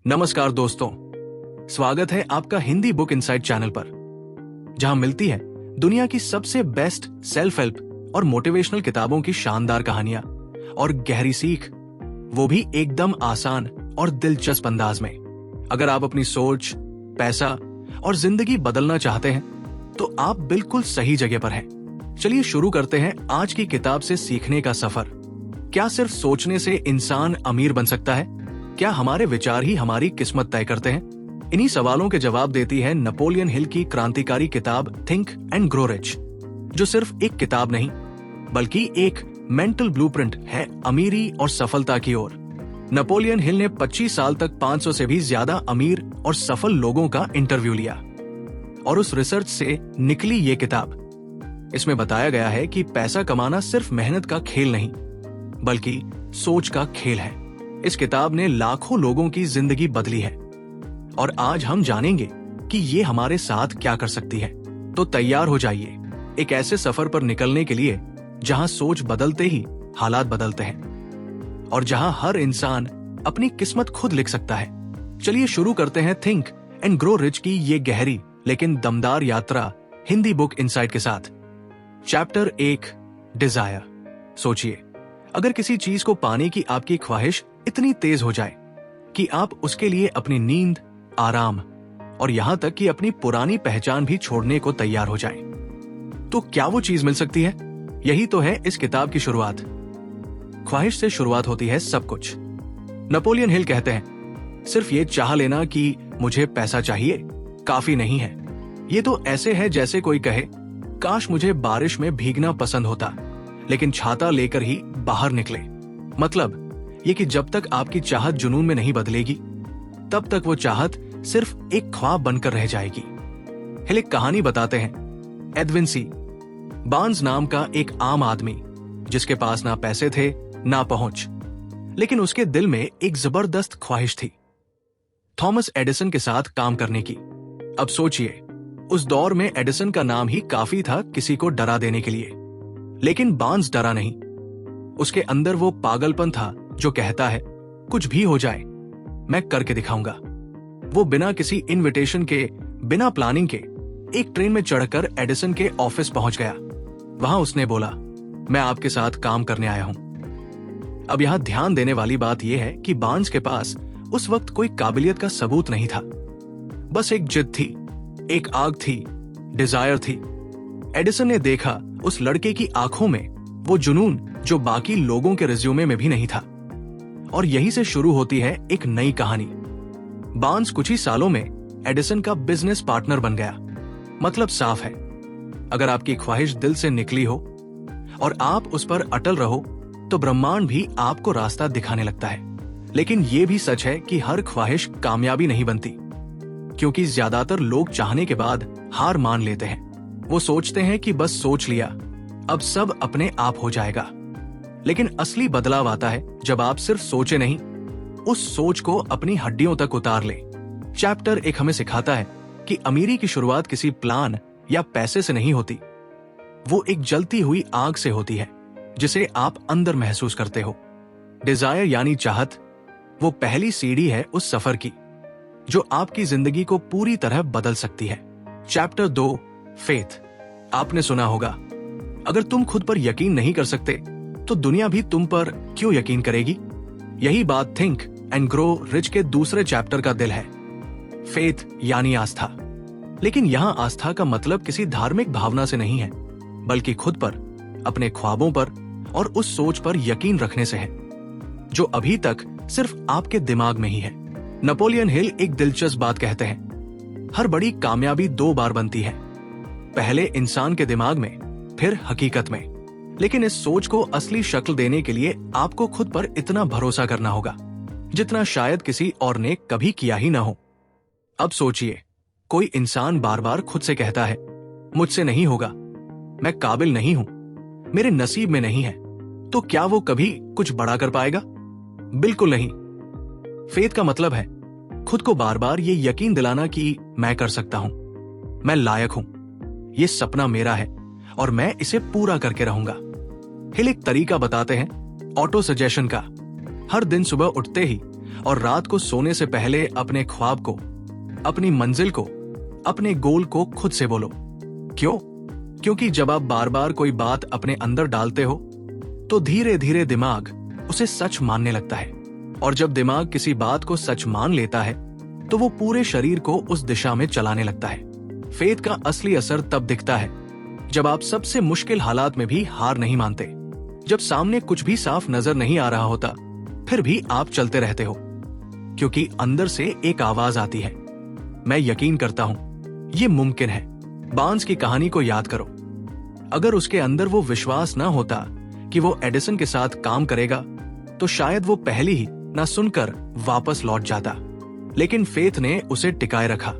नमस्कार दोस्तों, स्वागत है आपका हिंदी बुक इनसाइट चैनल पर, जहां मिलती है दुनिया की सबसे बेस्ट सेल्फ हेल्प और मोटिवेशनल किताबों की शानदार कहानियां और गहरी सीख, वो भी एकदम आसान और दिलचस्प अंदाज में। अगर आप अपनी सोच, पैसा और जिंदगी बदलना चाहते हैं तो आप बिल्कुल सही जगह पर हैं। चलिए शुरू करते हैं आज की किताब से सीखने का सफर। क्या सिर्फ सोचने से इंसान अमीर बन सकता है? क्या हमारे विचार ही हमारी किस्मत तय करते हैं? इन्हीं सवालों के जवाब देती है नेपोलियन हिल की क्रांतिकारी किताब थिंक एंड ग्रो रिच, जो सिर्फ एक किताब नहीं बल्कि एक मेंटल ब्लूप्रिंट है अमीरी और सफलता की ओर। नेपोलियन हिल ने 25 साल तक 500 से भी ज्यादा अमीर और सफल लोगों का इंटरव्यू लिया और उस रिसर्च से निकली ये किताब। इसमें बताया गया है कि पैसा कमाना सिर्फ मेहनत का खेल नहीं बल्कि सोच का खेल है। इस किताब ने लाखों लोगों की जिंदगी बदली है और आज हम जानेंगे कि ये हमारे साथ क्या कर सकती है। तो तैयार हो जाइए एक ऐसे सफर पर निकलने के लिए जहां सोच बदलते ही हालात बदलते हैं और जहां हर इंसान अपनी किस्मत खुद लिख सकता है। चलिए शुरू करते हैं थिंक एंड ग्रो रिच की ये गहरी लेकिन दमदार यात्रा हिंदी बुक इनसाइट के साथ। Chapter 1, desire. सोचिए, अगर किसी चीज को पाने की आपकी ख्वाहिश इतनी तेज हो जाए कि आप उसके लिए अपनी नींद, आराम और यहां तक कि अपनी पुरानी पहचान भी छोड़ने को तैयार हो जाए, तो क्या वो चीज मिल सकती है? यही तो है इस किताब की शुरुआत। ख्वाहिश से शुरुआत होती है सब कुछ। नेपोलियन हिल कहते हैं, सिर्फ ये चाह लेना कि मुझे पैसा चाहिए काफी नहीं है। ये तो ऐसे है जैसे कोई कहे, काश मुझे बारिश में भीगना पसंद होता लेकिन छाता लेकर ही बाहर निकले। मतलब ये कि जब तक आपकी चाहत जुनून में नहीं बदलेगी तब तक वो चाहत सिर्फ एक ख्वाब बनकर रह जाएगी। हिल एक कहानी बताते हैं। एडविन सी बार्न्स नाम का एक आम आदमी, जिसके पास ना पैसे थे ना पहुंच, लेकिन उसके दिल में एक जबरदस्त ख्वाहिश थी, थॉमस एडिसन के साथ काम करने की। अब सोचिए, उस दौर में एडिसन का नाम ही काफी था किसी को डरा देने के लिए, लेकिन बार्न्स डरा नहीं। उसके अंदर वो पागलपन था जो कहता है, कुछ भी हो जाए मैं करके दिखाऊंगा। वो बिना किसी इनविटेशन के, बिना प्लानिंग के एक ट्रेन में चढ़कर एडिसन के ऑफिस पहुंच गया। वहां उसने बोला, मैं आपके साथ काम करने आया हूं। अब यहां ध्यान देने वाली बात यह है कि बार्न्स के पास उस वक्त कोई काबिलियत का सबूत नहीं था, बस एक जिद थी, एक आग थी, डिजायर थी। एडिसन ने देखा उस लड़के की आंखों में वो जुनून जो बाकी लोगों के रिज्यूमे में भी नहीं था, और यही से शुरू होती है एक नई कहानी। बार्न्स कुछ ही सालों में एडिसन का बिजनेस पार्टनर बन गया। मतलब साफ है, अगर आपकी ख्वाहिश दिल से निकली हो और आप उस पर अटल रहो तो ब्रह्मांड भी आपको रास्ता दिखाने लगता है। लेकिन यह भी सच है कि हर ख्वाहिश कामयाबी नहीं बनती, क्योंकि ज्यादातर लोग चाहने के बाद हार मान लेते हैं। वो सोचते हैं कि बस सोच लिया, अब सब अपने आप हो जाएगा। लेकिन असली बदलाव आता है जब आप सिर्फ सोचे नहीं, उस सोच को अपनी हड्डियों तक उतार ले। चैप्टर 1 हमें सिखाता है कि अमीरी की शुरुआत किसी प्लान या पैसे से नहीं होती, वो एक जलती हुई आग से होती है जिसे आप अंदर महसूस करते हो। डिजायर यानी चाहत, वो पहली सीढ़ी है उस सफर की जो आपकी जिंदगी को पूरी तरह बदल सकती है। Chapter 2, faith. आपने सुना होगा, अगर तुम खुद पर यकीन नहीं कर सकते तो दुनिया भी तुम पर क्यों यकीन करेगी? यही बात थिंक एंड ग्रो रिच के दूसरे चैप्टर का दिल है, फेथ यानी आस्था। लेकिन यहाँ आस्था का मतलब किसी धार्मिक भावना से नहीं है, बल्कि खुद पर, अपने ख्वाबों पर और उस सोच पर यकीन रखने से है जो अभी तक सिर्फ आपके दिमाग में ही है। नेपोलियन हिल एक दिलचस्प बात कहते हैं, हर बड़ी कामयाबी 2 बार बनती है, पहले इंसान के दिमाग में, फिर हकीकत में। लेकिन इस सोच को असली शक्ल देने के लिए आपको खुद पर इतना भरोसा करना होगा जितना शायद किसी और ने कभी किया ही ना हो। अब सोचिए, कोई इंसान बार बार खुद से कहता है, मुझसे नहीं होगा, मैं काबिल नहीं हूं, मेरे नसीब में नहीं है, तो क्या वो कभी कुछ बड़ा कर पाएगा? बिल्कुल नहीं। फेथ का मतलब है खुद को बार बार ये यकीन दिलाना कि मैं कर सकता हूं, मैं लायक हूं, ये सपना मेरा है और मैं इसे पूरा करके रहूंगा। हिल एक तरीका बताते हैं ऑटो सजेशन का। हर दिन सुबह उठते ही और रात को सोने से पहले अपने ख्वाब को, अपनी मंजिल को, अपने गोल को खुद से बोलो। क्यों? क्योंकि जब आप बार बार कोई बात अपने अंदर डालते हो तो धीरे धीरे दिमाग उसे सच मानने लगता है, और जब दिमाग किसी बात को सच मान लेता है तो वो पूरे शरीर को उस दिशा में चलाने लगता है। फेथ का असली असर तब दिखता है जब आप सबसे मुश्किल हालात में भी हार नहीं मानते, जब सामने कुछ भी साफ नजर नहीं आ रहा होता, फिर भी आप चलते रहते हो, क्योंकि अंदर से एक आवाज आती है, मैं यकीन करता हूं ये मुमकिन है। बार्न्स की कहानी को याद करो। अगर उसके अंदर वो विश्वास न होता कि वो एडिसन के साथ काम करेगा तो शायद वो पहले ही ना सुनकर वापस लौट जाता। लेकिन फेथ ने उसे टिकाए रखा।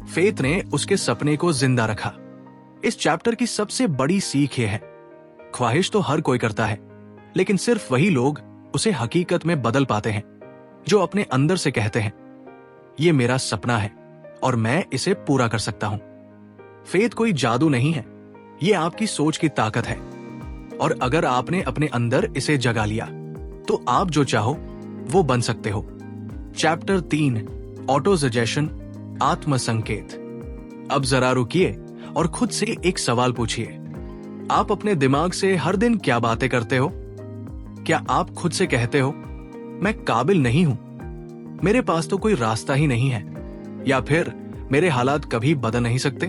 फेथ ने उसके सपने को जिंदा रखा। इस चैप्टर की सबसे बड़ी सीख ये है, ख्वाहिश तो हर कोई करता है, लेकिन सिर्फ वही लोग उसे हकीकत में बदल पाते हैं जो अपने अंदर से कहते हैं, ये मेरा सपना है और मैं इसे पूरा कर सकता हूं। फेथ कोई जादू नहीं है, ये आपकी सोच की ताकत है, और अगर आपने अपने अंदर इसे जगा लिया तो आप जो चाहो वो बन सकते हो। चैप्टर 3, ऑटो सजेशन, आत्म संकेत। अब जरा रुकिए और खुद से एक सवाल पूछिए, आप अपने दिमाग से हर दिन क्या बातें करते हो? क्या आप खुद से कहते हो, मैं काबिल नहीं हूं, मेरे पास तो कोई रास्ता ही नहीं है, या फिर मेरे हालात कभी बदल नहीं सकते?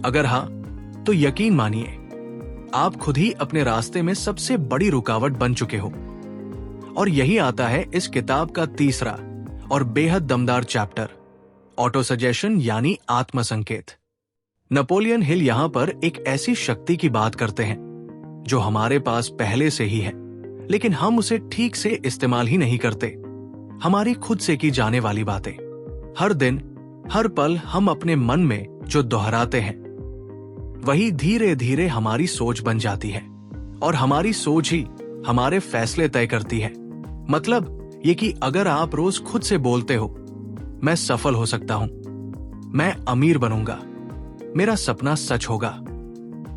अगर हां, तो यकीन मानिए आप खुद ही अपने रास्ते में सबसे बड़ी रुकावट बन चुके हो। और यही आता है इस किताब का तीसरा और बेहद दमदार चैप्टर, ऑटो सजेशन यानी आत्म संकेत। नेपोलियन हिल यहां पर एक ऐसी शक्ति की बात करते हैं जो हमारे पास पहले से ही है, लेकिन हम उसे ठीक से इस्तेमाल ही नहीं करते। हमारी खुद से की जाने वाली बातें, हर दिन हर पल हम अपने मन में जो दोहराते हैं, वही धीरे धीरे हमारी सोच बन जाती है, और हमारी सोच ही हमारे फैसले तय करती है। मतलब ये कि अगर आप रोज खुद से बोलते हो, मैं सफल हो सकता हूं, मैं अमीर बनूंगा, मेरा सपना सच होगा,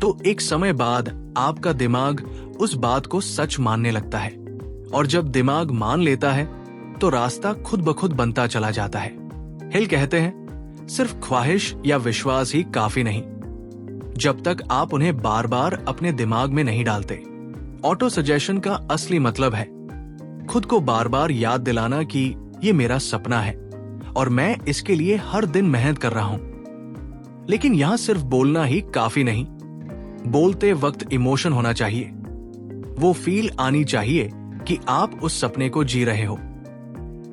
तो एक समय बाद आपका दिमाग उस बात को सच मानने लगता है। और जब दिमाग मान लेता है तो रास्ता खुद ब खुद बनता चला जाता है। हिल कहते हैं, सिर्फ ख्वाहिश या विश्वास ही काफी नहीं, जब तक आप उन्हें बार बार अपने दिमाग में नहीं डालते। ऑटो सजेशन का असली मतलब है खुद को बार बार याद दिलाना कि ये मेरा सपना है और मैं इसके लिए हर दिन मेहनत कर रहा हूं। लेकिन यहां सिर्फ बोलना ही काफी नहीं, बोलते वक्त इमोशन होना चाहिए। वो फील आनी चाहिए कि आप उस सपने को जी रहे हो।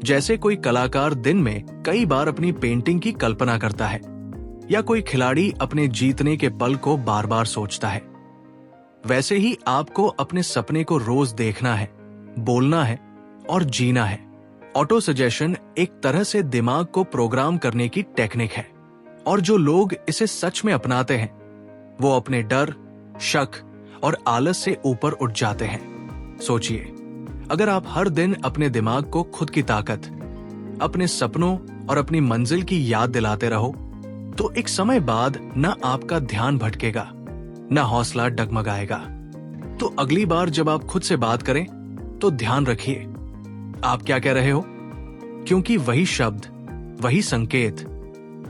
जैसे कोई कलाकार दिन में कई बार अपनी पेंटिंग की कल्पना करता है, या कोई खिलाड़ी अपने जीतने के पल को बार बार सोचता है, वैसे ही आपको अपने सपने को रोज देखना है, बोलना है और जीना है। ऑटो सजेशन एक तरह से दिमाग को प्रोग्राम करने की टेक्निक है, और जो लोग इसे सच में अपनाते हैं वो अपने डर, शक और आलस से ऊपर उठ जाते हैं। सोचिए, अगर आप हर दिन अपने दिमाग को खुद की ताकत, अपने सपनों और अपनी मंजिल की याद दिलाते रहो, तो एक समय बाद न आपका ध्यान भटकेगा, न हौसला डगमगाएगा। तो अगली बार जब आप खुद से बात करें तो ध्यान रखिए आप क्या कह रहे हो, क्योंकि वही शब्द, वही संकेत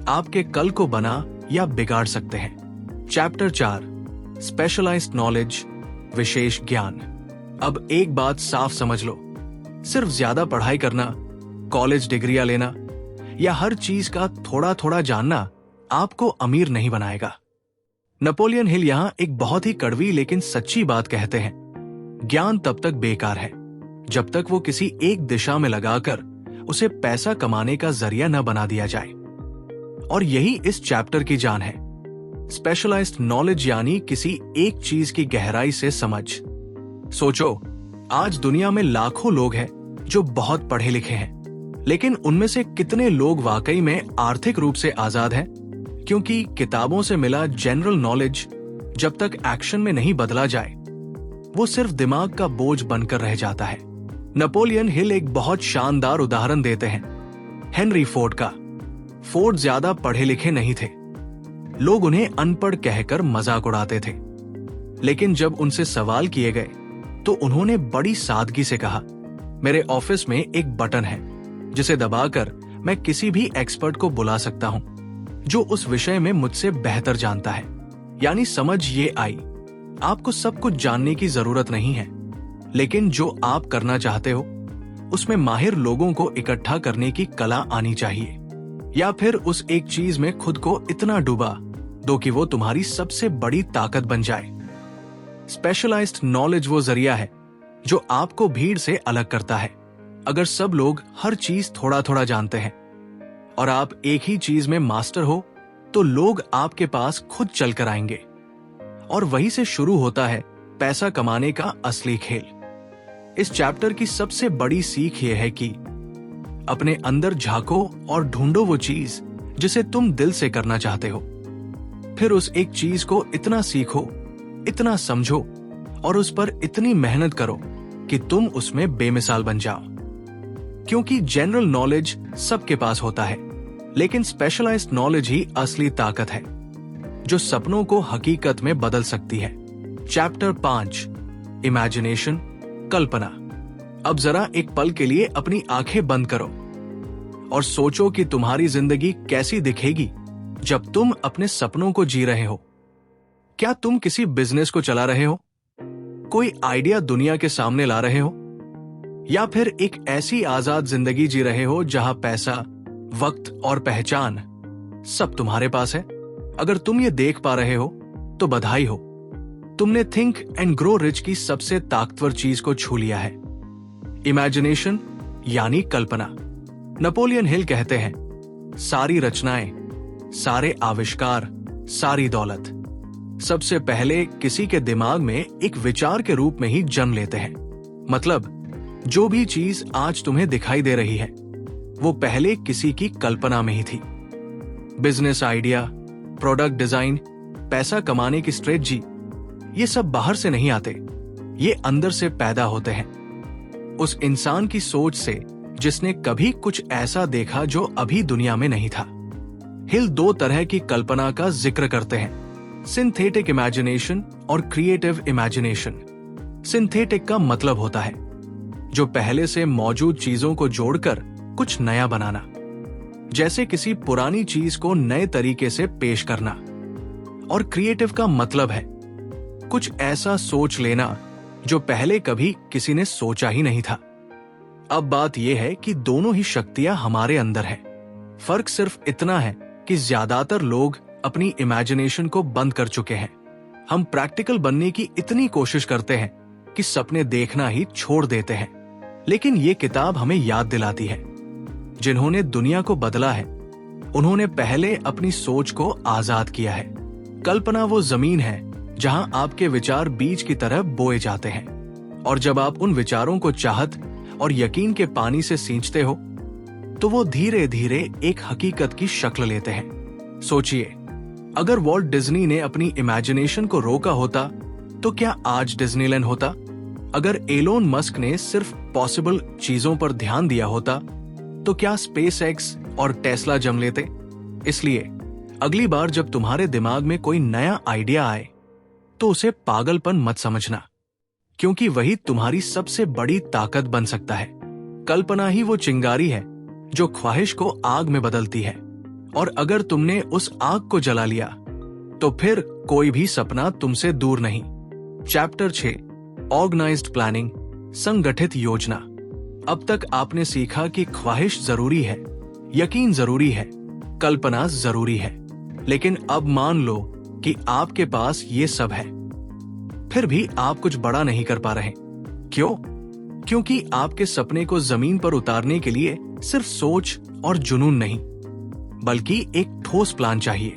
आपके कल को बना या बिगाड़ सकते हैं। चैप्टर 4, स्पेशलाइज्ड नॉलेज, विशेष ज्ञान। अब एक बात साफ समझ लो, सिर्फ ज्यादा पढ़ाई करना, कॉलेज डिग्रियां लेना या हर चीज का थोड़ा थोड़ा जानना आपको अमीर नहीं बनाएगा। नेपोलियन हिल यहां एक बहुत ही कड़वी लेकिन सच्ची बात कहते हैं, ज्ञान तब तक बेकार है जब तक वो किसी एक दिशा में लगाकर उसे पैसा कमाने का जरिया न बना दिया जाए। और यही इस चैप्टर की जान है, स्पेशलाइज्ड नॉलेज यानी किसी एक चीज की गहराई से समझ। सोचो, आज दुनिया में लाखों लोग हैं जो बहुत पढ़े लिखे हैं, लेकिन उनमें से कितने लोग वाकई में आर्थिक रूप से आजाद हैं? क्योंकि किताबों से मिला जनरल नॉलेज जब तक एक्शन में नहीं बदला जाए, वो सिर्फ दिमाग का बोझ बनकर रह जाता है। नेपोलियन हिल एक बहुत शानदार उदाहरण देते हैं, हेनरी फोर्ड का। फोर्ड ज्यादा पढ़े लिखे नहीं थे, लोग उन्हें अनपढ़ कहकर मजाक उड़ाते थे, लेकिन जब उनसे सवाल किए गए तो उन्होंने बड़ी सादगी से कहा, मेरे ऑफिस में एक बटन है, जिसे दबाकर मैं किसी भी एक्सपर्ट को बुला सकता हूं जो उस विषय में मुझसे बेहतर जानता है। यानी समझ ये आई, आपको सब कुछ जानने की जरूरत नहीं है, लेकिन जो आप करना चाहते हो उसमें माहिर लोगों को इकट्ठा करने की कला आनी चाहिए, या फिर उस एक चीज में खुद को इतना डुबा दो कि वो तुम्हारी सबसे बड़ी ताकत बन जाए। स्पेशलाइज्ड नॉलेज वो जरिया है जो आपको भीड़ से अलग करता है। अगर सब लोग हर चीज थोड़ा थोड़ा जानते हैं और आप एक ही चीज में मास्टर हो, तो लोग आपके पास खुद चल कर आएंगे। और वहीं से शुरू होता है पैसा कमाने का असली खेल। इस चैप्टर की सबसे बड़ी सीख यह है कि अपने अंदर झांको और ढूंढो वो चीज जिसे तुम दिल से करना चाहते हो। फिर उस एक चीज को इतना सीखो, इतना समझो और उस पर इतनी मेहनत करो कि तुम उसमें बेमिसाल बन जाओ। क्योंकि जनरल नॉलेज सबके पास होता है, लेकिन स्पेशलाइज्ड नॉलेज ही असली ताकत है जो सपनों को हकीकत में बदल सकती है। चैप्टर 5, इमेजिनेशन, कल्पना। अब जरा एक पल के लिए अपनी आंखें बंद करो और सोचो कि तुम्हारी जिंदगी कैसी दिखेगी जब तुम अपने सपनों को जी रहे हो। क्या तुम किसी बिजनेस को चला रहे हो, कोई आइडिया दुनिया के सामने ला रहे हो, या फिर एक ऐसी आजाद जिंदगी जी रहे हो जहां पैसा, वक्त और पहचान सब तुम्हारे पास है? अगर तुम ये देख पा रहे हो तो बधाई हो, तुमने थिंक एंड ग्रो रिच की सबसे ताकतवर चीज को छू लिया है, इमेजिनेशन यानी कल्पना। नेपोलियन हिल कहते हैं, सारी रचनाएं, सारे आविष्कार, सारी दौलत सबसे पहले किसी के दिमाग में एक विचार के रूप में ही जन्म लेते हैं। मतलब जो भी चीज आज तुम्हें दिखाई दे रही है वो पहले किसी की कल्पना में ही थी। बिजनेस आइडिया, प्रोडक्ट डिजाइन, पैसा कमाने की स्ट्रेटजी, ये सब बाहर से नहीं आते, ये अंदर से पैदा होते हैं। उस इंसान की सोच से जिसने कभी कुछ ऐसा देखा जो अभी दुनिया में नहीं था। हिल 2 तरह की कल्पना का जिक्र करते हैं, सिंथेटिक इमेजिनेशन और क्रिएटिव इमेजिनेशन। सिंथेटिक का मतलब होता है जो पहले से मौजूद चीजों को जोड़कर कुछ नया बनाना, जैसे किसी पुरानी चीज को नए तरीके से पेश करना। और क्रिएटिव का मतलब है कुछ ऐसा सोच लेना जो पहले कभी किसी ने सोचा ही नहीं था। अब बात यह है कि दोनों ही शक्तियां हमारे अंदर है। फर्क सिर्फ इतना है कि ज्यादातर लोग अपनी इमेजिनेशन को बंद कर चुके हैं। हम प्रैक्टिकल बनने की इतनी कोशिश करते हैं कि सपने देखना ही छोड़ देते हैं। लेकिन ये किताब हमें याद दिलाती है, जिन्होंने दुनिया को बदला है उन्होंने पहले अपनी सोच को आजाद किया है। कल्पना वो जमीन है जहां आपके विचार बीज की तरह बोए जाते हैं, और जब आप उन विचारों को चाहत और यकीन के पानी से सींचते हो तो वो धीरे धीरे एक हकीकत की शक्ल लेते हैं। सोचिए, अगर वॉल्ट डिज्नी ने अपनी इमेजिनेशन को रोका होता तो क्या आज डिज्नीलैंड होता? अगर एलोन मस्क ने सिर्फ पॉसिबल चीजों पर ध्यान दिया होता तो क्या स्पेसएक्स और टेस्ला जम लेते? इसलिए अगली बार जब तुम्हारे दिमाग में कोई नया आइडिया आए तो उसे पागलपन मत समझना, क्योंकि वही तुम्हारी सबसे बड़ी ताकत बन सकता है। कल्पना ही वो चिंगारी है जो ख्वाहिश को आग में बदलती है, और अगर तुमने उस आग को जला लिया तो फिर कोई भी सपना तुमसे दूर नहीं। चैप्टर 6, ऑर्गेनाइज्ड प्लानिंग, संगठित योजना। अब तक आपने सीखा कि ख्वाहिश जरूरी है, यकीन जरूरी है, कल्पना जरूरी है, लेकिन अब मान लो कि आपके पास ये सब है, फिर भी आप कुछ बड़ा नहीं कर पा रहे। क्यों? क्योंकि आपके सपने को जमीन पर उतारने के लिए सिर्फ सोच और जुनून नहीं, बल्कि एक ठोस प्लान चाहिए।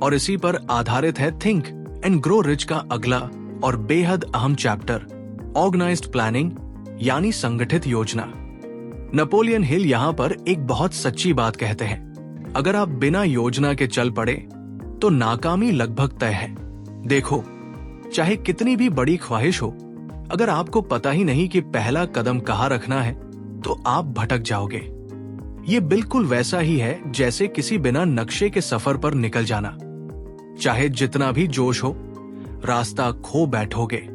और इसी पर आधारित है थिंक एंड ग्रो रिच का अगला और बेहद अहम चैप्टर, ऑर्गेनाइज्ड प्लानिंग यानी संगठित योजना। नेपोलियन हिल यहां पर एक बहुत सच्ची बात कहते हैं, अगर आप बिना योजना के चल पड़े तो नाकामी लगभग तय है। देखो, चाहे कितनी भी बड़ी ख्वाहिश हो, अगर आपको पता ही नहीं कि पहला कदम कहाँ रखना है तो आप भटक जाओगे। ये बिल्कुल वैसा ही है जैसे किसी बिना नक्शे के सफर पर निकल जाना। चाहे जितना भी जोश हो, रास्ता खो बैठोगे।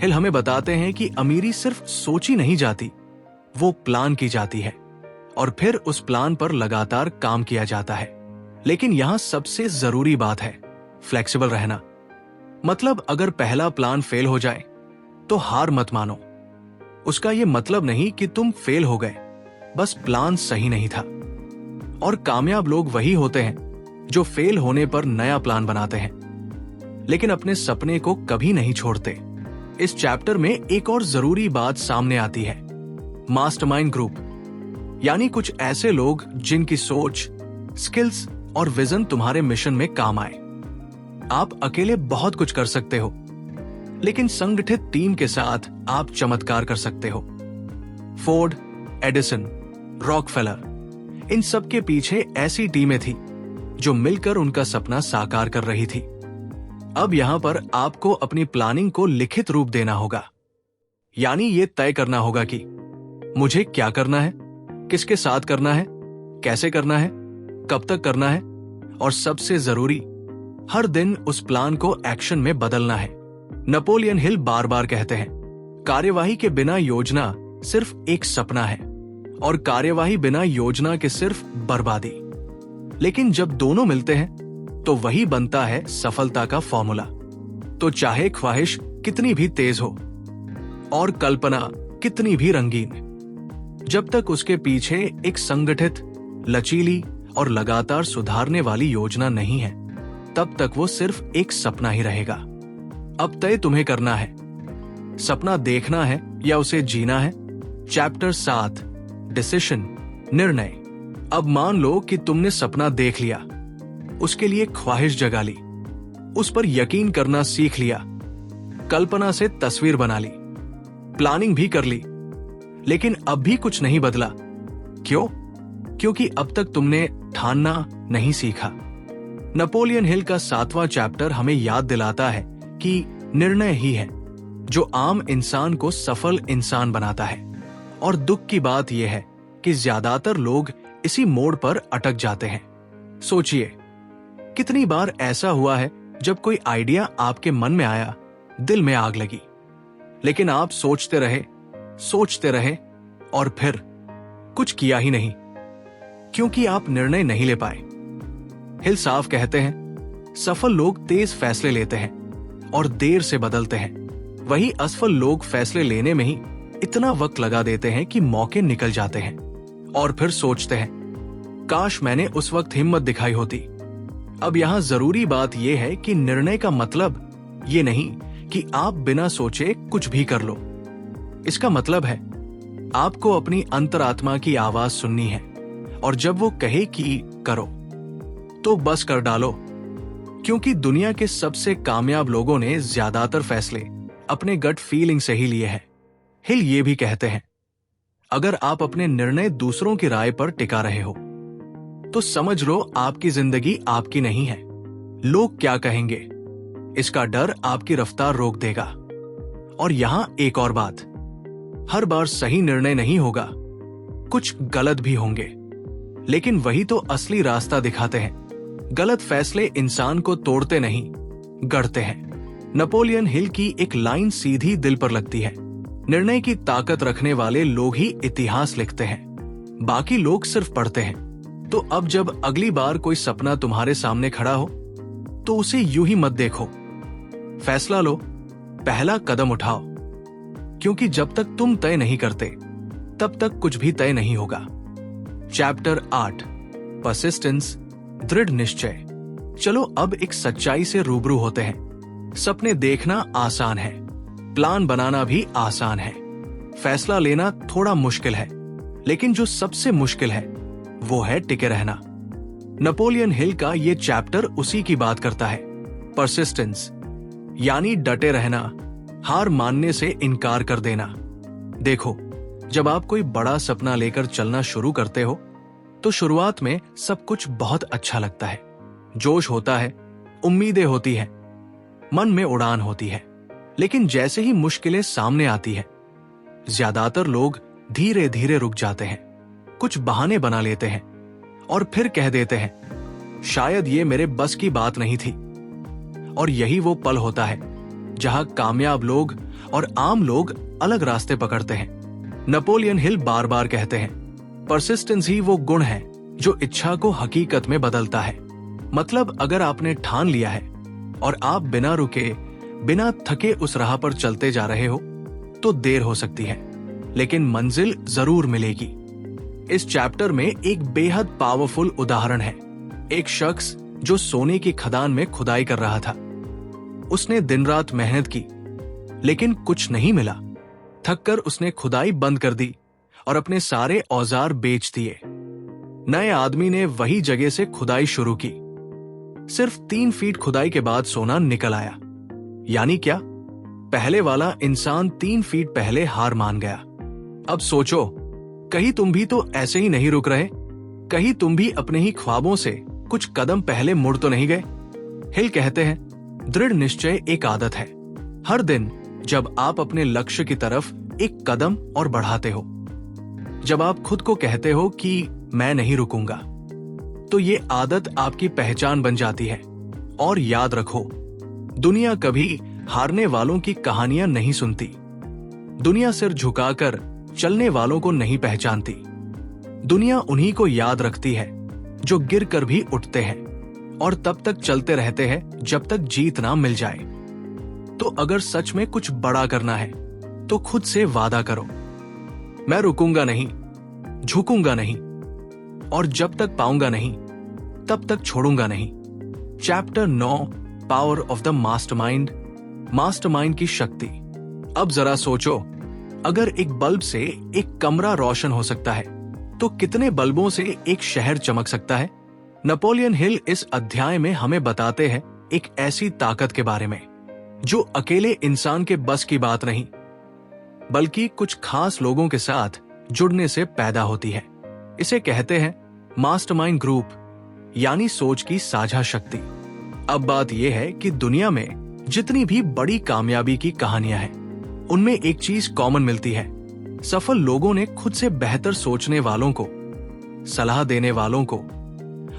हिल हमें बताते हैं कि अमीरी सिर्फ सोची नहीं जाती, वो प्लान की जाती है। और फिर उस प्लान पर लगातार काम किया जाता है। लेकिन यहां सबसे जरूरी बात है फ्लेक्सिबल रहना। मतलब अगर पहला प्लान फेल हो जाए तो हार मत मानो। उसका यह मतलब नहीं कि तुम फेल हो गए, बस प्लान सही नहीं था। और कामयाब लोग वही होते हैं जो फेल होने पर नया प्लान बनाते हैं, लेकिन अपने सपने को कभी नहीं छोड़ते। इस चैप्टर में एक और जरूरी बात सामने आती है, मास्टरमाइंड ग्रुप, यानी कुछ ऐसे लोग जिनकी सोच, स्किल्स और विजन तुम्हारे मिशन में काम आए। आप अकेले बहुत कुछ कर सकते हो, लेकिन संगठित टीम के साथ आप चमत्कार कर सकते हो। फोर्ड, एडिसन, रॉकफेलर, इन सब के पीछे ऐसी टीमें थी जो मिलकर उनका सपना साकार कर रही थी। अब यहां पर आपको अपनी प्लानिंग को लिखित रूप देना होगा, यानी ये तय करना होगा कि मुझे क्या करना है, किसके साथ करना है, कैसे करना है, कब तक करना है, और सबसे जरूरी, हर दिन उस प्लान को एक्शन में बदलना है। नेपोलियन हिल बार बार कहते हैं, कार्यवाही के बिना योजना सिर्फ एक सपना है और कार्यवाही बिना योजना के सिर्फ बर्बादी। लेकिन जब दोनों मिलते हैं तो वही बनता है सफलता का फॉर्मूला। तो चाहे ख्वाहिश कितनी भी तेज हो और कल्पना कितनी भी रंगीन, जब तक उसके पीछे एक संगठित, लचीली और लगातार सुधारने वाली योजना नहीं है, तब तक वो सिर्फ एक सपना ही रहेगा। अब तय तुम्हें करना है, सपना देखना है या उसे जीना है। चैप्टर 7, डिसीजन, निर्णय। अब मान लो कि तुमने सपना देख लिया, उसके लिए ख्वाहिश जगा ली, उस पर यकीन करना सीख लिया, कल्पना से तस्वीर बना ली, प्लानिंग भी कर ली, लेकिन अब भी कुछ नहीं बदला। क्यों? क्योंकि अब तक तुमने ठानना नहीं सीखा। नेपोलियन हिल का 7वां चैप्टर हमें याद दिलाता है कि निर्णय ही है जो आम इंसान को सफल इंसान बनाता है। और दुख की बात यह है कि ज्यादातर लोग इसी मोड़ पर अटक जाते हैं। सोचिए, कितनी बार ऐसा हुआ है जब कोई आइडिया आपके मन में आया, दिल में आग लगी, लेकिन आप सोचते रहे और फिर कुछ किया ही नहीं, क्योंकि आप निर्णय नहीं ले पाए। हिल साफ कहते हैं, सफल लोग तेज फैसले लेते हैं और देर से बदलते हैं, वही असफल लोग फैसले लेने में ही इतना वक्त लगा देते हैं कि मौके निकल जाते हैं और फिर सोचते हैं, काश मैंने उस वक्त हिम्मत दिखाई होती। अब यहां जरूरी बात यह है कि निर्णय का मतलब ये नहीं कि आप बिना सोचे कुछ भी कर लो। इसका मतलब है आपको अपनी अंतरात्मा की आवाज सुननी है, और जब वो कहे कि करो तो बस कर डालो। क्योंकि दुनिया के सबसे कामयाब लोगों ने ज्यादातर फैसले अपने गट फीलिंग से ही लिए हैं। हिल ये भी कहते हैं, अगर आप अपने निर्णय दूसरों की राय पर टिका रहे हो तो समझ लो आपकी जिंदगी आपकी नहीं है। लोग क्या कहेंगे, इसका डर आपकी रफ्तार रोक देगा। और यहां एक और बात, हर बार सही निर्णय नहीं होगा, कुछ गलत भी होंगे, लेकिन वही तो असली रास्ता दिखाते हैं। गलत फैसले इंसान को तोड़ते नहीं, गढ़ते हैं। नेपोलियन हिल की एक लाइन सीधी दिल पर लगती है, निर्णय की ताकत रखने वाले लोग ही इतिहास लिखते हैं, बाकी लोग सिर्फ पढ़ते हैं। तो अब जब अगली बार कोई सपना तुम्हारे सामने खड़ा हो तो उसे यूं ही मत देखो, फैसला लो, पहला कदम उठाओ, क्योंकि जब तक तुम तय नहीं करते तब तक कुछ भी तय नहीं होगा। चैप्टर 8, परसिस्टेंस, दृढ़ निश्चय। चलो अब एक सच्चाई से रूबरू होते हैं। सपने देखना आसान है, प्लान बनाना भी आसान है, फैसला लेना थोड़ा मुश्किल है, लेकिन जो सबसे मुश्किल है वो है टिके रहना। नेपोलियन हिल का ये चैप्टर उसी की बात करता है। परसिस्टेंस यानी डटे रहना, हार मानने से इनकार कर देना। देखो, जब आप कोई बड़ा सपना लेकर चलना शुरू करते हो तो शुरुआत में सब कुछ बहुत अच्छा लगता है, जोश होता है, उम्मीदें होती है, मन में उड़ान होती है। लेकिन जैसे ही मुश्किलें सामने आती है, ज्यादातर लोग धीरे धीरे रुक जाते हैं, कुछ बहाने बना लेते हैं और फिर कह देते हैं, शायद ये मेरे बस की बात नहीं थी। और यही वो पल होता है जहां कामयाब लोग और आम लोग अलग रास्ते पकड़ते हैं। नेपोलियन हिल बार बार कहते हैं, परसिस्टेंस ही वो गुण है जो इच्छा को हकीकत में बदलता है। मतलब अगर आपने ठान लिया है और आप बिना रुके, बिना थके उस राह पर चलते जा रहे हो, तो देर हो सकती है लेकिन मंजिल जरूर मिलेगी। इस चैप्टर में एक बेहद पावरफुल उदाहरण है। एक शख्स जो सोने की खदान में खुदाई कर रहा था। उसने दिन रात मेहनत की लेकिन कुछ नहीं मिला। थककर उसने खुदाई बंद कर दी और अपने सारे औजार बेच दिए। नए आदमी ने वही जगह से खुदाई शुरू की। सिर्फ 3 फीट खुदाई के बाद सोना निकल आया। यानी क्या? पहले वाला इंसान 3 फीट पहले हार मान गया। अब सोचो, कहीं तुम भी तो ऐसे ही नहीं रुक रहे? कहीं तुम भी अपने ही ख्वाबों से कुछ कदम पहले मुड़ तो नहीं गए? हिल कहते हैं, दृढ़ निश्चय एक आदत है। हर दिन जब आप अपने लक्ष्य की तरफ एक कदम और बढ़ाते हो, जब आप खुद को कहते हो कि मैं नहीं रुकूंगा, तो ये आदत आपकी पहचान बन जाती है। और याद रखो, दुनिया कभी हारने वालों की कहानियां नहीं सुनती। दुनिया सिर झुकाकर चलने वालों को नहीं पहचानती। दुनिया उन्हीं को याद रखती है जो गिर कर भी उठते हैं और तब तक चलते रहते हैं जब तक जीत ना मिल जाए। तो अगर सच में कुछ बड़ा करना है तो खुद से वादा करो, मैं रुकूंगा नहीं, झुकूंगा नहीं, और जब तक पाऊंगा नहीं तब तक छोड़ूंगा नहीं। Chapter 9, power of the mastermind, mastermind की शक्ति। अब जरा सोचो, अगर एक बल्ब से एक कमरा रोशन हो सकता है तो कितने बल्बों से एक शहर चमक सकता है? नेपोलियन हिल इस अध्याय में हमें बताते हैं एक ऐसी ताकत के बारे में जो अकेले इंसान के बस की बात नहीं, बल्कि कुछ खास लोगों के साथ जुड़ने से पैदा होती है। इसे कहते हैं मास्टरमाइंड ग्रुप, यानी सोच की साझा शक्ति। अब बात यह है कि दुनिया में जितनी भी बड़ी कामयाबी की कहानियां हैं, उनमें एक चीज कॉमन मिलती है। सफल लोगों ने खुद से बेहतर सोचने वालों को, सलाह देने वालों को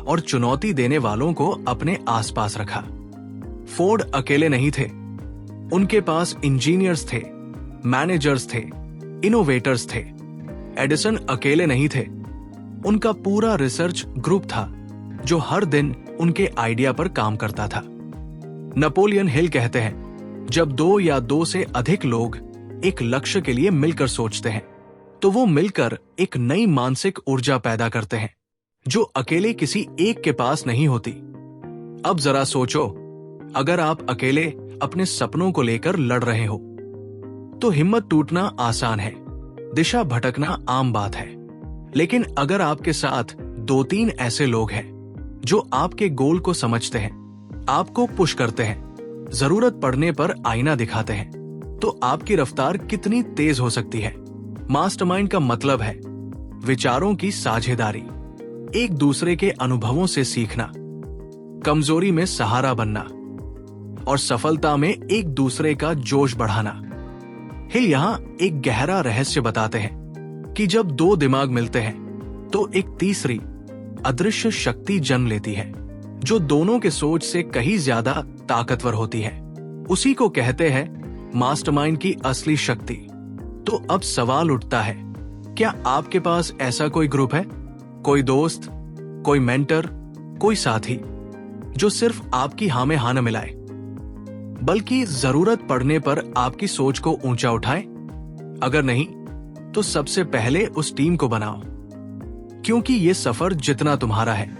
और चुनौती देने वालों को अपने आसपास रखा। फोर्ड अकेले नहीं थे, उनके पास इंजीनियर्स थे, मैनेजर्स थे, इनोवेटर्स थे। एडिसन अकेले नहीं थे, उनका पूरा रिसर्च ग्रुप था जो हर दिन उनके आइडिया पर काम करता था। नेपोलियन हिल कहते हैं, जब 2 या 2 से अधिक लोग एक लक्ष्य के लिए मिलकर सोचते हैं तो वो मिलकर एक नई मानसिक ऊर्जा पैदा करते हैं जो अकेले किसी एक के पास नहीं होती। अब जरा सोचो, अगर आप अकेले अपने सपनों को लेकर लड़ रहे हो तो हिम्मत टूटना आसान है, दिशा भटकना आम बात है। लेकिन अगर आपके साथ 2-3 ऐसे लोग हैं जो आपके गोल को समझते हैं, आपको पुश करते हैं, जरूरत पड़ने पर आईना दिखाते हैं, तो आपकी रफ्तार कितनी तेज हो सकती है। मास्टरमाइंड का मतलब है विचारों की साझेदारी, एक दूसरे के अनुभवों से सीखना, कमजोरी में सहारा बनना और सफलता में एक दूसरे का जोश बढ़ाना। हिल यहां एक गहरा रहस्य बताते हैं कि जब 2 दिमाग मिलते हैं तो एक तीसरी अदृश्य शक्ति जन्म लेती है जो दोनों के सोच से कहीं ज्यादा ताकतवर होती है। उसी को कहते हैं मास्टरमाइंड की असली शक्ति। तो अब सवाल उठता है, क्या आपके पास ऐसा कोई ग्रुप है, कोई दोस्त, कोई मेंटर, कोई साथी जो सिर्फ आपकी हाँ में हाँ न मिलाए बल्कि जरूरत पड़ने पर आपकी सोच को ऊंचा उठाए? अगर नहीं तो सबसे पहले उस टीम को बनाओ, क्योंकि ये सफर जितना तुम्हारा है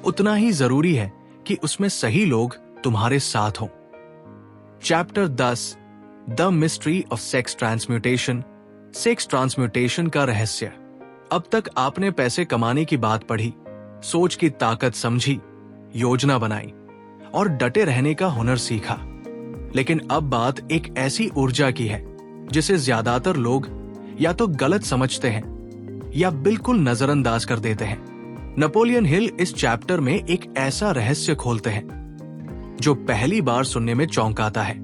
उतना ही जरूरी है कि उसमें सही लोग तुम्हारे साथ हों। Chapter 10, the mystery of sex transmutation, sex transmutation का रहस्य। अब तक आपने पैसे कमाने की बात पढ़ी, सोच की ताकत समझी, योजना बनाई और डटे रहने का हुनर सीखा। लेकिन अब बात एक ऐसी ऊर्जा की है जिसे ज्यादातर लोग या तो गलत समझते हैं या बिल्कुल नजरअंदाज कर देते हैं। नेपोलियन हिल इस चैप्टर में एक ऐसा रहस्य खोलते हैं जो पहली बार सुनने में चौंकाता है।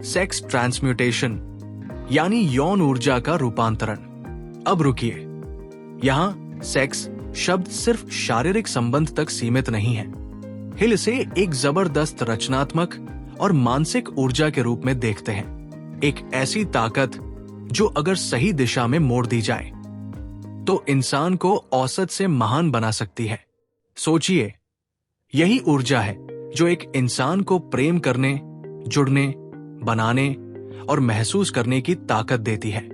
सेक्स ट्रांसम्यूटेशन यानी यौन ऊर्जा का रूपांतरण। अब रुकिए, यहां सेक्स शब्द सिर्फ शारीरिक संबंध तक सीमित नहीं है। हिल इसे एक जबरदस्त रचनात्मक और मानसिक ऊर्जा के रूप में देखते हैं। एक ऐसी ताकत जो अगर सही दिशा में मोड़ दी जाए तो इंसान को औसत से महान बना सकती है। सोचिए, यही ऊर्जा है जो एक इंसान को प्रेम करने, जुड़ने, बनाने और महसूस करने की ताकत देती है।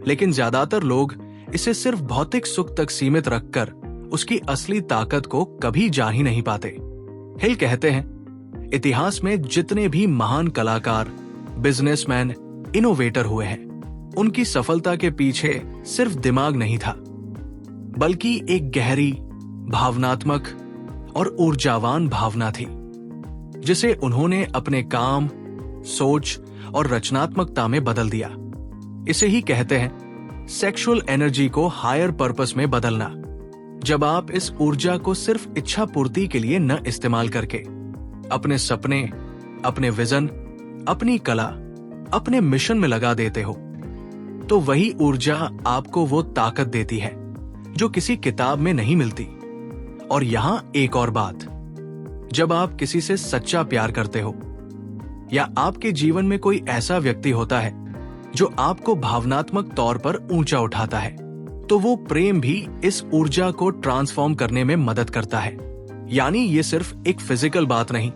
लेकिन ज्यादातर लोग इसे सिर्फ भौतिक सुख तक सीमित रखकर उसकी असली ताकत को कभी जान ही नहीं पाते। हिल कहते हैं, इतिहास में जितने भी महान कलाकार, बिजनेसमैन, इनोवेटर हुए हैं, उनकी सफलता के पीछे सिर्फ दिमाग नहीं था, बल्कि एक गहरी, भावनात्मक और ऊर्जावान भावना थी, जिसे उन्होंने अपने काम, सोच और रचनात्मकता में बदल दिया। इसे ही कहते हैं सेक्सुअल एनर्जी को हायर पर्पस में बदलना। जब आप इस ऊर्जा को सिर्फ इच्छा पूर्ति के लिए न इस्तेमाल करके अपने सपने, अपने विजन, अपनी कला, अपने मिशन में लगा देते हो, तो वही ऊर्जा आपको वो ताकत देती है जो किसी किताब में नहीं मिलती। और यहां एक और बात, जब आप किसी से सच्चा प्यार करते हो या आपके जीवन में कोई ऐसा व्यक्ति होता है जो आपको भावनात्मक तौर पर ऊंचा उठाता है, तो वो प्रेम भी इस ऊर्जा को ट्रांसफॉर्म करने में मदद करता है। यानी ये सिर्फ एक फिजिकल बात नहीं,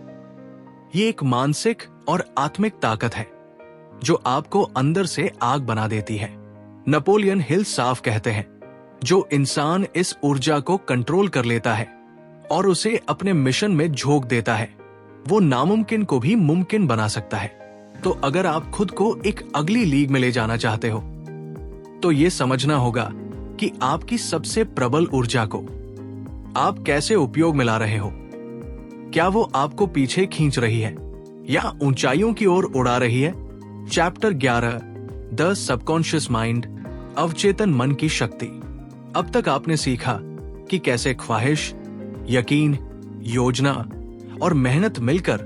ये एक मानसिक और आत्मिक ताकत है जो आपको अंदर से आग बना देती है। नेपोलियन हिल साफ कहते हैं, जो इंसान इस ऊर्जा को कंट्रोल कर लेता है और उसे अपने मिशन में झोंक देता है, वो नामुमकिन को भी मुमकिन बना सकता है। तो अगर आप खुद को एक अगली लीग में ले जाना चाहते हो, तो ये समझना होगा कि आपकी सबसे प्रबल ऊर्जा को आप कैसे उपयोग में ला रहे हो। क्या वो आपको पीछे खींच रही है या ऊंचाइयों की ओर उड़ा रही है? चैप्टर 11, द सबकॉन्शियस माइंड, अवचेतन मन की शक्ति। अब तक आपने सीखा कि कैसे ख्वाहिश, यकीन, योजना और मेहनत मिलकर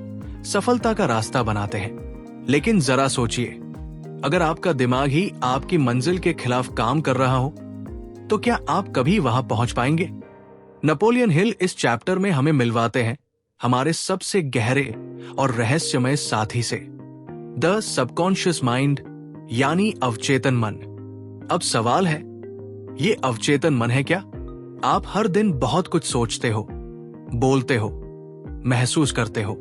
सफलता का रास्ता बनाते हैं। लेकिन जरा सोचिए, अगर आपका दिमाग ही आपकी मंजिल के खिलाफ काम कर रहा हो, तो क्या आप कभी वहां पहुंच पाएंगे? नेपोलियन हिल इस चैप्टर में हमें मिलवाते हैं हमारे सबसे गहरे और रहस्यमय साथी से, द सबकॉन्शियस माइंड, यानी अवचेतन मन। अब सवाल है, ये अवचेतन मन है क्या? आप हर दिन बहुत कुछ सोचते हो, बोलते हो, महसूस करते हो,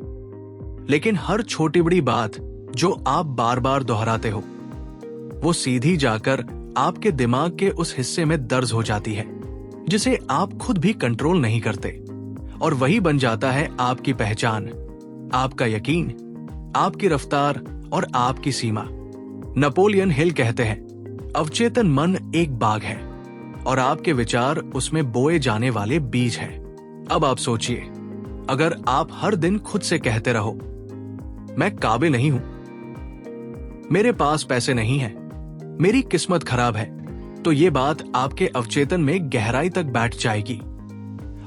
लेकिन हर छोटी बड़ी बात जो आप बार बार दोहराते हो, वो सीधी जाकर आपके दिमाग के उस हिस्से में दर्ज हो जाती है जिसे आप खुद भी कंट्रोल नहीं करते, और वही बन जाता है आपकी पहचान, आपका यकीन, आपकी रफ्तार और आपकी सीमा। नेपोलियन हिल कहते हैं, अवचेतन मन एक बाग है और आपके विचार उसमें बोए जाने वाले बीज हैं। अब आप सोचिए, अगर आप हर दिन खुद से कहते रहो, मैं काबिल नहीं हूं, मेरे पास पैसे नहीं हैं, मेरी किस्मत खराब है, तो ये बात आपके अवचेतन में गहराई तक बैठ जाएगी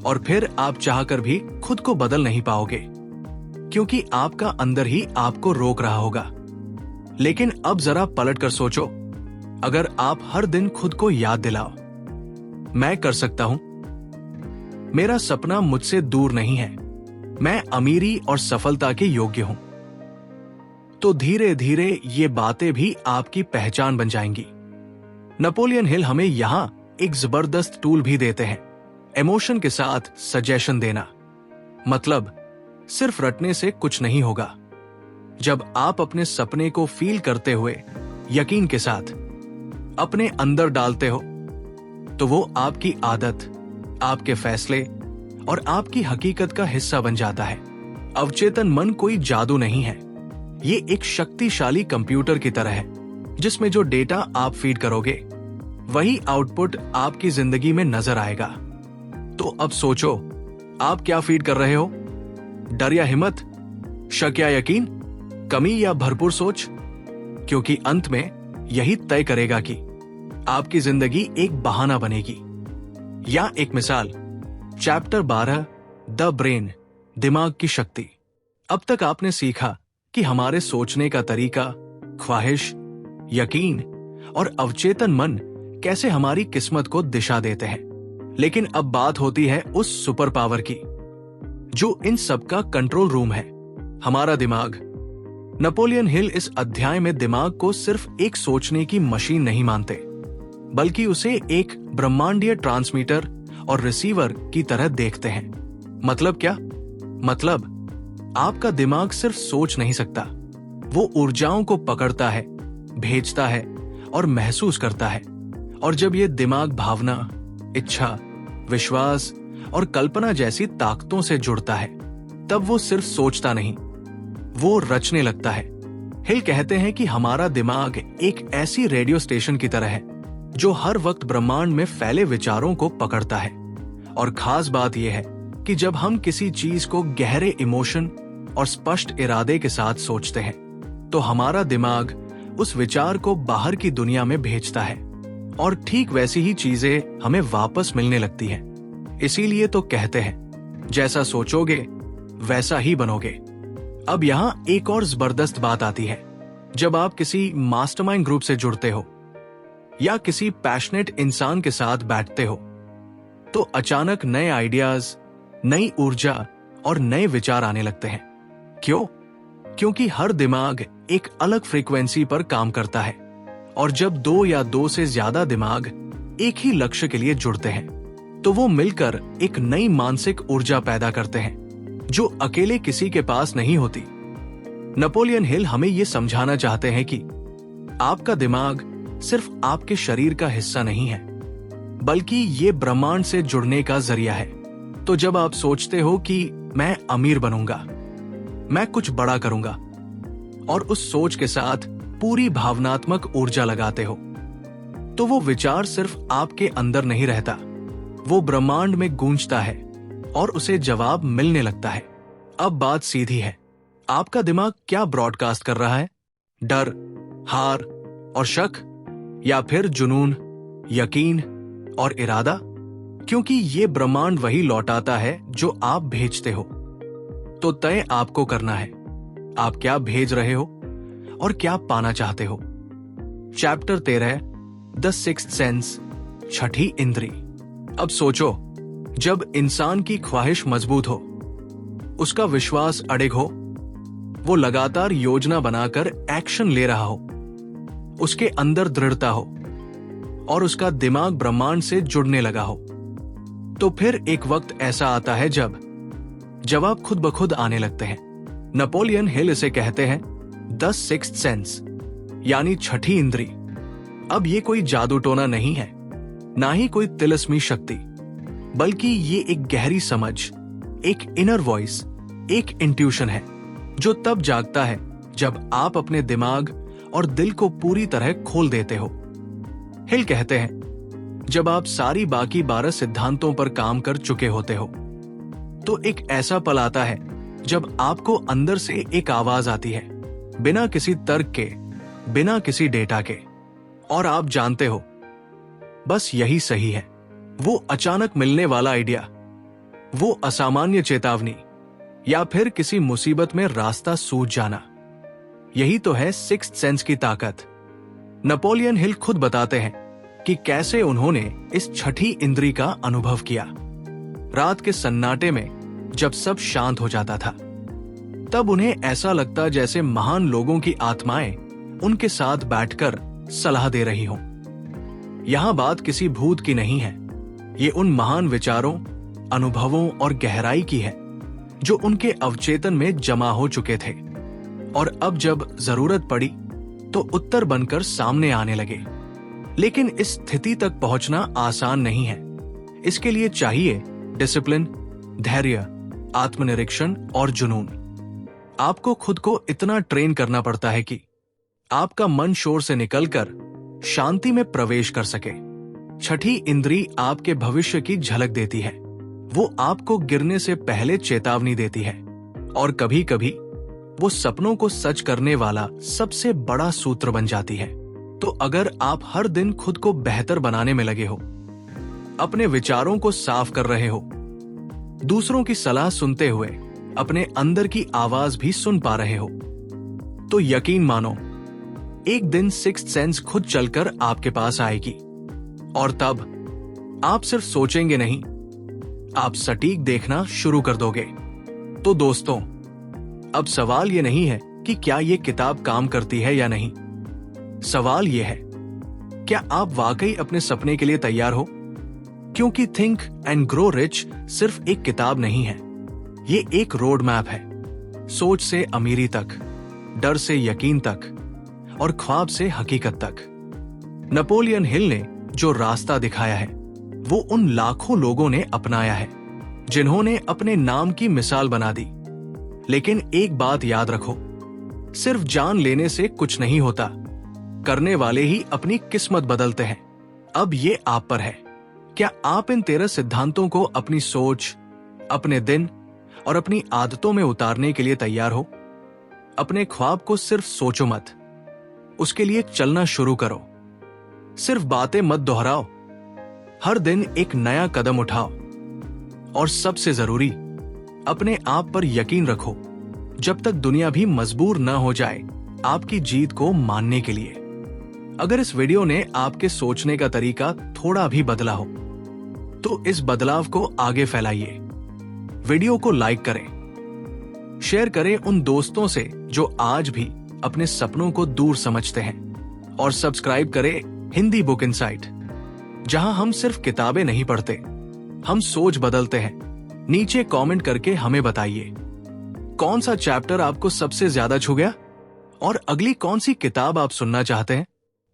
और फिर आप चाहकर भी खुद को बदल नहीं पाओगे, क्योंकि आपका अंदर ही आपको रोक रहा होगा। लेकिन अब जरा पलट कर सोचो, अगर आप हर दिन खुद को याद दिलाओ, मैं कर सकता हूं, मेरा सपना मुझसे दूर नहीं है, मैं अमीरी और सफलता के योग्य हूं, तो धीरे धीरे ये बातें भी आपकी पहचान बन जाएंगी। नेपोलियन हिल हमें यहां एक जबरदस्त टूल भी देते हैं, इमोशन के साथ सजेशन देना। मतलब सिर्फ रटने से कुछ नहीं होगा। जब आप अपने सपने को फील करते हुए यकीन के साथ अपने अंदर डालते हो, तो वो आपकी आदत, आपके फैसले और आपकी हकीकत का हिस्सा बन जाता है। अवचेतन मन कोई जादू नहीं है, ये एक शक्तिशाली कंप्यूटर की तरह है, जिसमें जो डेटा आप फीड करोगे, वही आउटपुट आपकी जिंदगी में नजर आएगा। तो अब सोचो, आप क्या फीड कर रहे हो? डर या हिम्मत, शक या यकीन, कमी या भरपूर सोच? क्योंकि अंत में यही तय करेगा कि आपकी जिंदगी एक बहाना बनेगी या एक मिसाल। चैप्टर 12, द ब्रेन, दिमाग की शक्ति। अब तक आपने सीखा कि हमारे सोचने का तरीका, ख्वाहिश, यकीन और अवचेतन मन कैसे हमारी किस्मत को दिशा देते हैं। लेकिन अब बात होती है उस सुपर पावर की जो इन सब का कंट्रोल रूम है, हमारा दिमाग। नेपोलियन हिल इस अध्याय में दिमाग को सिर्फ एक सोचने की मशीन नहीं मानते, बल्कि उसे एक ब्रह्मांडीय ट्रांसमीटर और रिसीवर की तरह देखते हैं। मतलब क्या? मतलब आपका दिमाग सिर्फ सोच नहीं सकता, वो ऊर्जाओं को पकड़ता है, भेजता है और महसूस करता है। और जब ये दिमाग भावना, इच्छा, विश्वास और कल्पना जैसी ताकतों से जुड़ता है, तब वो सिर्फ सोचता नहीं, वो रचने लगता है। हिल कहते हैं कि हमारा दिमाग एक ऐसी रेडियो स्टेशन की तरह है जो हर वक्त ब्रह्मांड में फैले विचारों को पकड़ता है। और खास बात यह है कि जब हम किसी चीज को गहरे इमोशन और स्पष्ट इरादे के साथ सोचते हैं, तो हमारा दिमाग उस विचार को बाहर की दुनिया में भेजता है और ठीक वैसी ही चीजें हमें वापस मिलने लगती हैं। इसीलिए तो कहते हैं, जैसा सोचोगे वैसा ही बनोगे। अब यहां एक और जबरदस्त बात आती है। जब आप किसी मास्टरमाइंड ग्रुप से जुड़ते हो या किसी पैशनेट इंसान के साथ बैठते हो, तो अचानक नए आइडियाज, नई ऊर्जा और नए विचार आने लगते हैं। क्यों? क्योंकि हर दिमाग एक अलग फ्रीक्वेंसी पर काम करता है। और जब दो या दो से ज्यादा दिमाग एक ही लक्ष्य के लिए जुड़ते हैं, तो वो मिलकर एक नई मानसिक ऊर्जा पैदा करते हैं जो अकेले किसी के पास नहीं होती। नेपोलियन हिल हमें ये समझाना चाहते हैं कि आपका दिमाग सिर्फ आपके शरीर का हिस्सा नहीं है, बल्कि ये ब्रह्मांड से जुड़ने का जरिया है। तो जब आप सोचते हो कि मैं अमीर बनूंगा, मैं कुछ बड़ा करूंगा, और उस सोच के साथ पूरी भावनात्मक ऊर्जा लगाते हो, तो वो विचार सिर्फ आपके अंदर नहीं रहता, वो ब्रह्मांड में गूंजता है और उसे जवाब मिलने लगता है। अब बात सीधी है, आपका दिमाग क्या ब्रॉडकास्ट कर रहा है? डर, हार और शक, या फिर जुनून, यकीन और इरादा? क्योंकि ये ब्रह्मांड वही लौटाता है जो आप भेजते हो। तो तय आपको करना है, आप क्या भेज रहे हो और क्या पाना चाहते हो। चैप्टर 13, द सिक्स्थ सेंस, छठी इंद्री। अब सोचो, जब इंसान की ख्वाहिश मजबूत हो, उसका विश्वास अडिग हो, वो लगातार योजना बनाकर एक्शन ले रहा हो, उसके अंदर दृढ़ता हो और उसका दिमाग ब्रह्मांड से जुड़ने लगा हो, तो फिर एक वक्त ऐसा आता है जब जवाब खुद ब खुद आने लगते हैं। नेपोलियन हिल इसे कहते हैं द सिक्स्थ सेंस, यानी छठी इंद्री। अब ये कोई जादू टोना नहीं है, ना ही कोई तिलिस्मी शक्ति, बल्कि ये एक गहरी समझ, एक इनर वॉइस, एक इंट्यूशन है जो तब जागता है जब आप अपने दिमाग और दिल को पूरी तरह खोल देते हो। हिल कहते हैं, जब आप सारी बाकी 12 सिद्धांतों पर काम कर चुके होते हो, तो एक ऐसा पल आता है जब आपको अंदर से एक आवाज आती है, बिना किसी तर्क के, बिना किसी डेटा के, और आप जानते हो बस यही सही है। वो अचानक मिलने वाला आइडिया, वो असामान्य चेतावनी, या फिर किसी मुसीबत में रास्ता सूझ जाना, यही तो है सिक्स्थ सेंस की ताकत। नेपोलियन हिल खुद बताते हैं कि कैसे उन्होंने इस छठी इंद्री का अनुभव किया। रात के सन्नाटे में जब सब शांत हो जाता था, तब उन्हें ऐसा लगता जैसे महान लोगों की आत्माएं उनके साथ बैठकर सलाह दे रही हों। यहां बात किसी भूत की नहीं है, ये उन महान विचारों, अनुभवों और गहराई की है जो उनके अवचेतन में जमा हो चुके थे, और अब जब जरूरत पड़ी तो उत्तर बनकर सामने आने लगे। लेकिन इस स्थिति तक पहुंचना आसान नहीं है। इसके लिए चाहिए डिसिप्लिन, धैर्य, आत्मनिरीक्षण और जुनून। आपको खुद को इतना ट्रेन करना पड़ता है कि आपका मन शोर से निकलकर शांति में प्रवेश कर सके। छठी इंद्री आपके भविष्य की झलक देती है, वो आपको गिरने से पहले चेतावनी देती है, और कभी कभी वो सपनों को सच करने वाला सबसे बड़ा सूत्र बन जाती है। तो अगर आप हर दिन खुद को बेहतर बनाने में लगे हो, अपने विचारों को साफ कर रहे हो, दूसरों की सलाह सुनते हुए अपने अंदर की आवाज भी सुन पा रहे हो, तो यकीन मानो एक दिन सिक्स्थ सेंस खुद चलकर आपके पास आएगी। और तब आप सिर्फ सोचेंगे नहीं, आप सटीक देखना शुरू कर दोगे। तो दोस्तों, अब सवाल ये नहीं है कि क्या ये किताब काम करती है या नहीं। सवाल ये है, क्या आप वाकई अपने सपने के लिए तैयार हो? क्योंकि थिंक एंड ग्रो रिच सिर्फ एक किताब नहीं है, ये एक रोड मैप है। सोच से अमीरी तक, डर से यकीन तक और ख्वाब से हकीकत तक। नेपोलियन हिल ने जो रास्ता दिखाया है वो उन लाखों लोगों ने अपनाया है जिन्होंने अपने नाम की मिसाल बना दी। लेकिन एक बात याद रखो, सिर्फ जान लेने से कुछ नहीं होता, करने वाले ही अपनी किस्मत बदलते हैं। अब ये आप पर है, क्या आप इन 13 सिद्धांतों को अपनी सोच, अपने दिन और अपनी आदतों में उतारने के लिए तैयार हो? अपने ख्वाब को सिर्फ सोचो मत, उसके लिए चलना शुरू करो। सिर्फ बातें मत दोहराओ, हर दिन एक नया कदम उठाओ। और सबसे जरूरी, अपने आप पर यकीन रखो जब तक दुनिया भी मजबूर न हो जाए आपकी जीत को मानने के लिए। अगर इस वीडियो ने आपके सोचने का तरीका थोड़ा भी बदला हो तो इस बदलाव को आगे फैलाइए। वीडियो को लाइक करें, शेयर करें उन दोस्तों से जो आज भी अपने सपनों को दूर समझते हैं, और सब्सक्राइब करें हिंदी बुक इनसाइट, जहां हम सिर्फ किताबें नहीं पढ़ते, हम सोच बदलते हैं। नीचे कमेंट करके हमें बताइए कौन सा चैप्टर आपको सबसे ज्यादा छू गया और अगली कौन सी किताब आप सुनना चाहते हैं।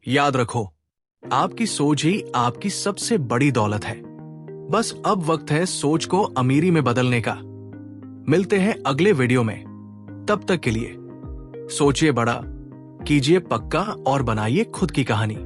याद रखो, आपकी सोच ही आपकी सबसे बड़ी दौलत है। बस अब वक्त है सोच को अमीरी में बदलने का। मिलते हैं अगले वीडियो में, तब तक के लिए सोचिए बड़ा, कीजिए पक्का और बनाइए खुद की कहानी।